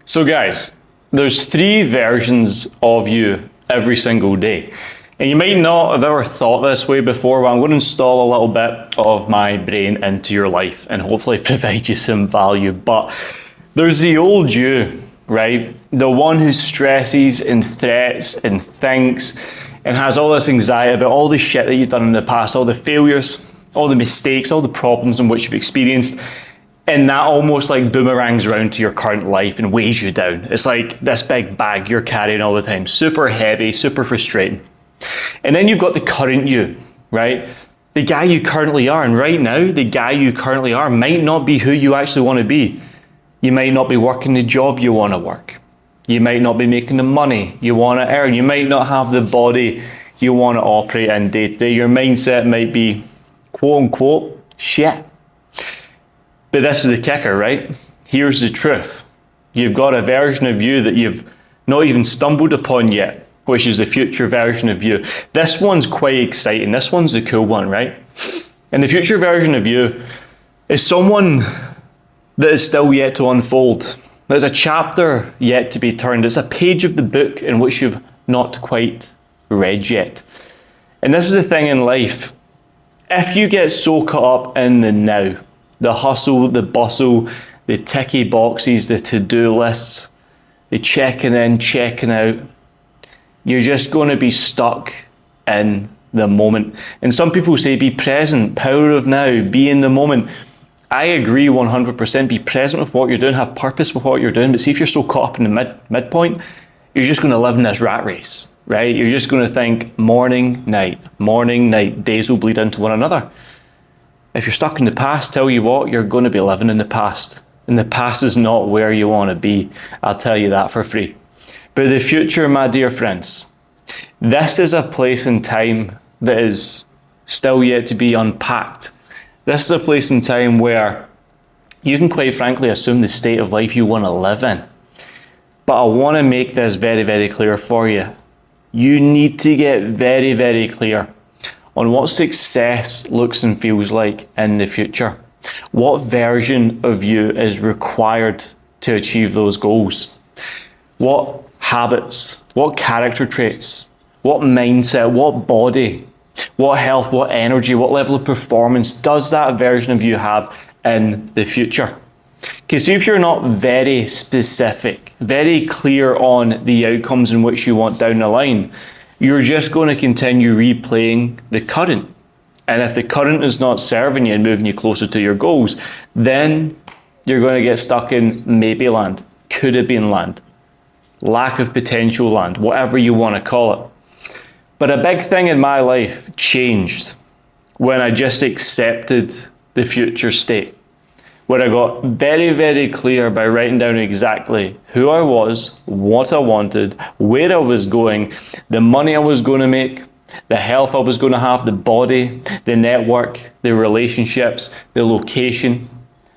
So guys, there's three versions of you every single day. And you might not have ever thought this way before, but I'm going to install a little bit of my brain into your life and hopefully provide you some value. But there's the old you, right? The one who stresses and threats and thinks and has all this anxiety about all the shit that you've done in the past, all the failures, all the mistakes, all the problems in which you've experienced. And that almost like boomerangs around to your current life and weighs you down. It's like this big bag you're carrying all the time, super heavy, super frustrating. And then you've got the current you, right? The guy you currently are. And right now, the guy you currently are might not be who you actually want to be. You might not be working the job you want to work. You might not be making the money you want to earn. You might not have the body you want to operate in day to day. Your mindset might be, quote unquote, shit. But this is the kicker, right? Here's the truth. You've got a version of you that you've not even stumbled upon yet, which is the future version of you. This one's quite exciting. This one's the cool one, right? And the future version of you is someone that is still yet to unfold. There's a chapter yet to be turned. It's a page of the book in which you've not quite read yet. And this is the thing in life. If you get so caught up in the now, the hustle, the bustle, the ticky boxes, the to-do lists, the checking in, checking out, you're just going to be stuck in the moment. And some people say be present, power of now, be in the moment. I agree 100%. Be present with what you're doing, have purpose with what you're doing. But see, if you're so caught up in the midpoint, you're just going to live in this rat race, right? You're just going to think morning, night, days will bleed into one another. If you're stuck in the past, tell you what, you're going to be living in the past. And the past is not where you want to be. I'll tell you that for free. But the future, my dear friends, this is a place and time that is still yet to be unpacked. This is a place and time where you can quite frankly assume the state of life you want to live in. But I want to make this very, very clear for you. You need to get very, very clear on what success looks and feels like in the future. What version of you is required to achieve those goals? What habits, what character traits, what mindset, what body, what health, what energy, what level of performance does that version of you have in the future? Because if you're not very specific, very clear on the outcomes in which you want down the line, you're just going to continue replaying the current. And if the current is not serving you and moving you closer to your goals, then you're going to get stuck in maybe land, could have been land, lack of potential land, whatever you want to call it. But a big thing in my life changed when I just accepted the future state, where I got very, very clear by writing down exactly who I was, what I wanted, where I was going, the money I was going to make, the health I was going to have, the body, the network, the relationships, the location,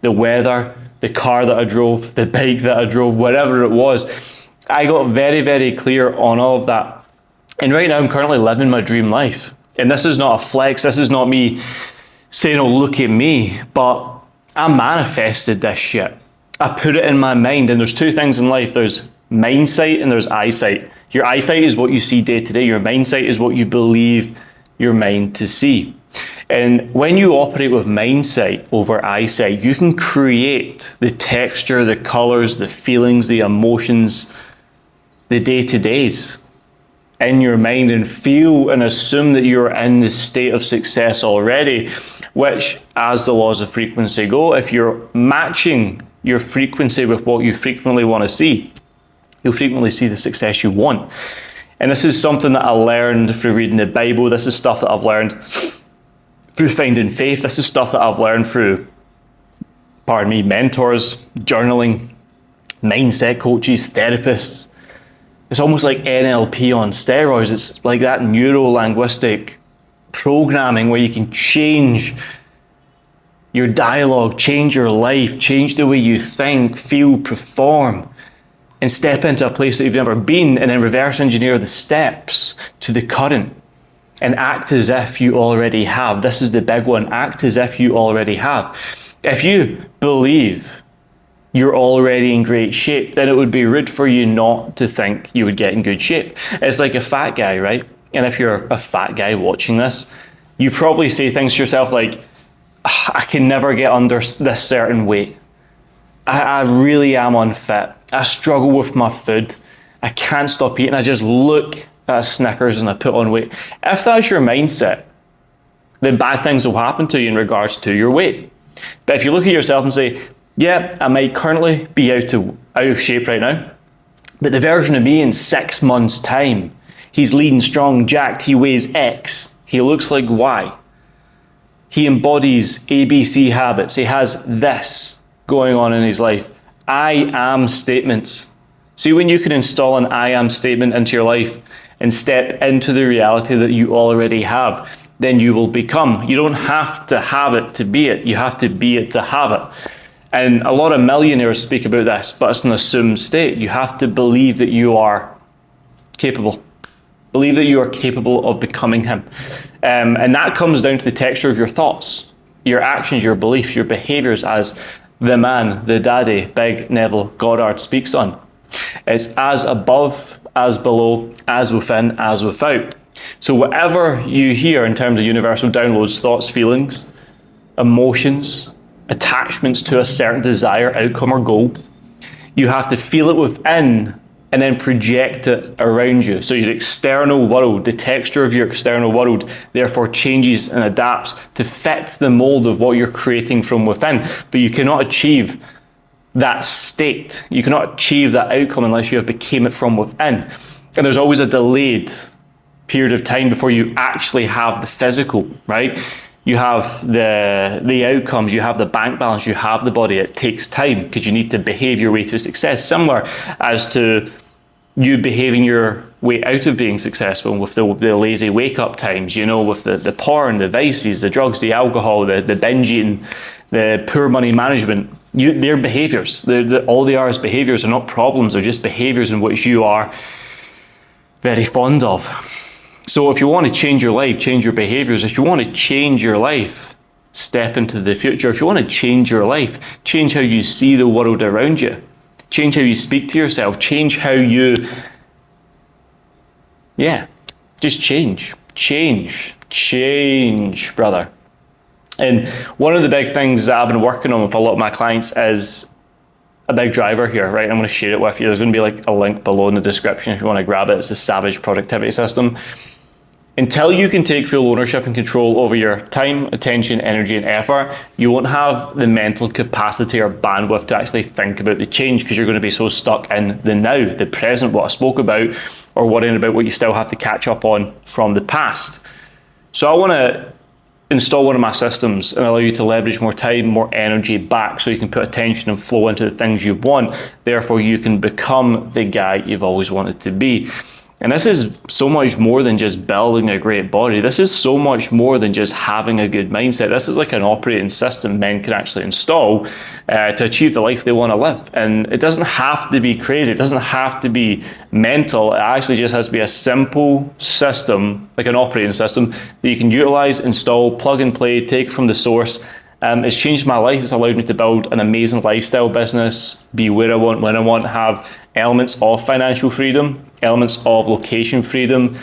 the weather, the car that I drove, the bike that I drove, whatever it was. I got very, very clear on all of that. And right now I'm currently living my dream life. And this is not a flex, this is not me saying, oh, look at me, but I manifested this shit. I put it in my mind, and there's two things in life. There's mindsight and there's eyesight. Your eyesight is what you see day to day. Your mindsight is what you believe your mind to see. And when you operate with mindsight over eyesight, you can create the texture, the colors, the feelings, the emotions, the day-to-days in your mind and feel and assume that you're in the state of success already, which, as the laws of frequency go, if you're matching your frequency with what you frequently want to see, you'll frequently see the success you want. And this is something that I learned through reading the Bible. This is stuff that I've learned through finding faith. This is stuff that I've learned through, mentors, journaling, mindset coaches, therapists. It's almost like NLP on steroids. It's like that neuro-linguistic programming where you can change your dialogue, change your life, change the way you think, feel, perform, and step into a place that you've never been, and then reverse engineer the steps to the current and act as if you already have. This is the big one. Act as if you already have. If you believe you're already in great shape, then it would be rude for you not to think you would get in good shape. It's like a fat guy, right? And if you're a fat guy watching this, you probably say things to yourself like, I can never get under this certain weight. I really am unfit. I struggle with my food. I can't stop eating. I just look at a Snickers and I put on weight. If that's your mindset, then bad things will happen to you in regards to your weight. But if you look at yourself and say, yeah, I might currently be out of shape right now, but the version of me in 6 months' time, he's lean, strong, jacked, he weighs X, he looks like Y. He embodies ABC habits, he has this going on in his life. I am statements. See, when you can install an I am statement into your life and step into the reality that you already have, then you will become. You don't have to have it to be it, you have to be it to have it. And a lot of millionaires speak about this, but it's an assumed state. You have to believe that you are capable. Believe that you are capable of becoming him. And that comes down to the texture of your thoughts, your actions, your beliefs, your behaviors, as the man, the daddy, Big Neville Goddard speaks on. It's as above, as below, as within, as without. So whatever you hear in terms of universal downloads, thoughts, feelings, emotions, attachments to a certain desire, outcome, or goal, you have to feel it within and then project it around you. So your external world, the texture of your external world, therefore changes and adapts to fit the mold of what you're creating from within. But you cannot achieve that state. You cannot achieve that outcome unless you have became it from within. And there's always a delayed period of time before you actually have the physical, right? You have the outcomes, you have the bank balance, you have the body. It takes time because you need to behave your way to success, similar as to you behaving your way out of being successful with the lazy wake-up times, with the porn, the vices, the drugs, the alcohol, the binge eating, the poor money management. They're behaviors. All they are is behaviors. They're not problems. They're just behaviors in which you are very fond of. So if you want to change your life, change your behaviors. If you want to change your life, step into the future. If you want to change your life, change how you see the world around you. Change how you speak to yourself. Change how you, just change. Change, brother. And one of the big things that I've been working on with a lot of my clients is a big driver here, right? I'm going to share it with you. There's going to be like a link below in the description if you want to grab it. It's the Savage Productivity System. Until you can take full ownership and control over your time, attention, energy, and effort, you won't have the mental capacity or bandwidth to actually think about the change because you're going to be so stuck in the now, the present, what I spoke about, or worrying about what you still have to catch up on from the past. So I want to install one of my systems and allow you to leverage more time, more energy back so you can put attention and flow into the things you want. Therefore, you can become the guy you've always wanted to be. And this is so much more than just building a great body. This is so much more than just having a good mindset. This is like an operating system men can actually install to achieve the life they want to live. And it doesn't have to be crazy. It doesn't have to be mental. It actually just has to be a simple system, like an operating system that you can utilize, install, plug and play, take from the source. It's changed my life. It's allowed me to build an amazing lifestyle business, be where I want, when I want, have elements of financial freedom, elements of location freedom,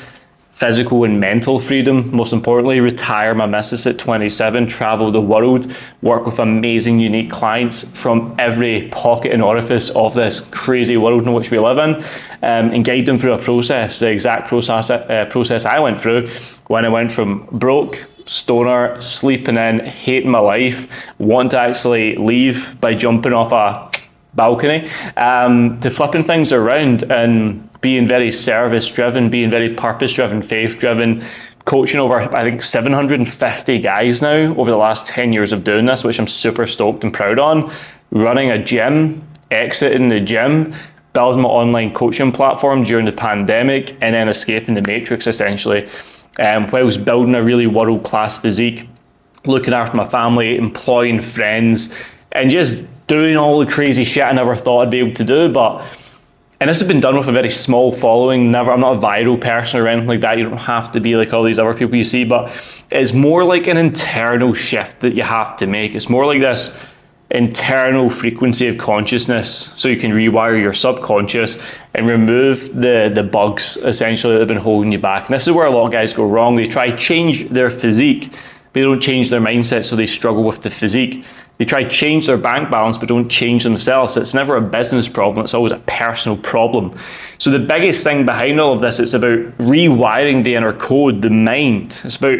physical and mental freedom. Most importantly, retire my missus at 27, travel the world, work with amazing, unique clients from every pocket and orifice of this crazy world in which we live in, and guide them through a process, the exact process I went through when I went from broke, stoner, sleeping in, hating my life, wanting to actually leave by jumping off a balcony, to flipping things around and being very service driven, being very purpose driven, faith driven, coaching over, I think, 750 guys now over the last 10 years of doing this, which I'm super stoked and proud on, running a gym, exiting the gym, building my online coaching platform during the pandemic, and then escaping the matrix essentially, whilst building a really world-class physique, looking after my family, employing friends, and just doing all the crazy shit I never thought I'd be able to do. And this has been done with a very small following. I'm not a viral person or anything like that. You don't have to be like all these other people you see, but it's more like an internal shift that you have to make. It's more like this internal frequency of consciousness, so you can rewire your subconscious and remove the bugs essentially that have been holding you back. And this is where a lot of guys go wrong. They try to change their physique, but they don't change their mindset, so they struggle with the physique. They try to change their bank balance, but don't change themselves. It's never a business problem, it's always a personal problem. So the biggest thing behind all of this, it's about rewiring the inner code, the mind. It's about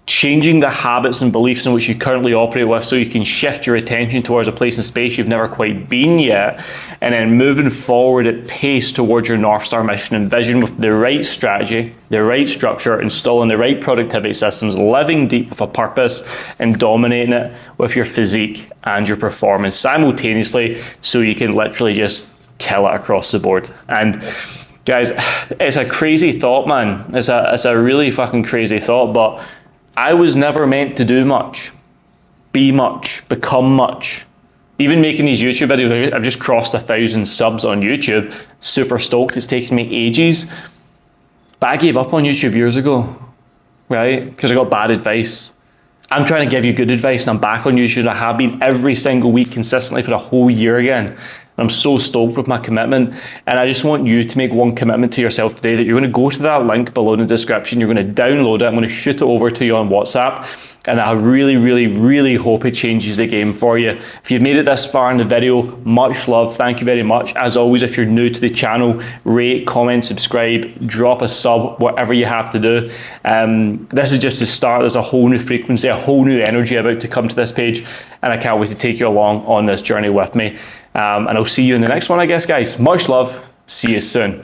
changing the habits and beliefs in which you currently operate with, so you can shift your attention towards a place and space you've never quite been yet, and then moving forward at pace towards your North Star mission and vision with the right strategy, the right structure, installing the right productivity systems, living deep with a purpose, and dominating it with your physique and your performance simultaneously, so you can literally just kill it across the board. And guys, it's a crazy thought, man. It's a really fucking crazy thought, but I was never meant to do much, be much, become much. Even making these YouTube videos, I've just crossed 1,000 subs on YouTube. Super stoked, it's taken me ages. But I gave up on YouTube years ago, right? Because I got bad advice. I'm trying to give you good advice, and I'm back on YouTube. I have been every single week consistently for the whole year again. I'm so stoked with my commitment, and I just want you to make one commitment to yourself today, that you're going to go to that link below in the description, you're going to download it, I'm going to shoot it over to you on WhatsApp, and I really, really, really hope it changes the game for you. If you've made it this far in the video, much love, thank you very much. As always, if you're new to the channel, rate, comment, subscribe, drop a sub, whatever you have to do. This is just the start. There's a whole new frequency, a whole new energy about to come to this page, and I can't wait to take you along on this journey with me. And I'll see you in the next one, I guess, guys. Much love. See you soon.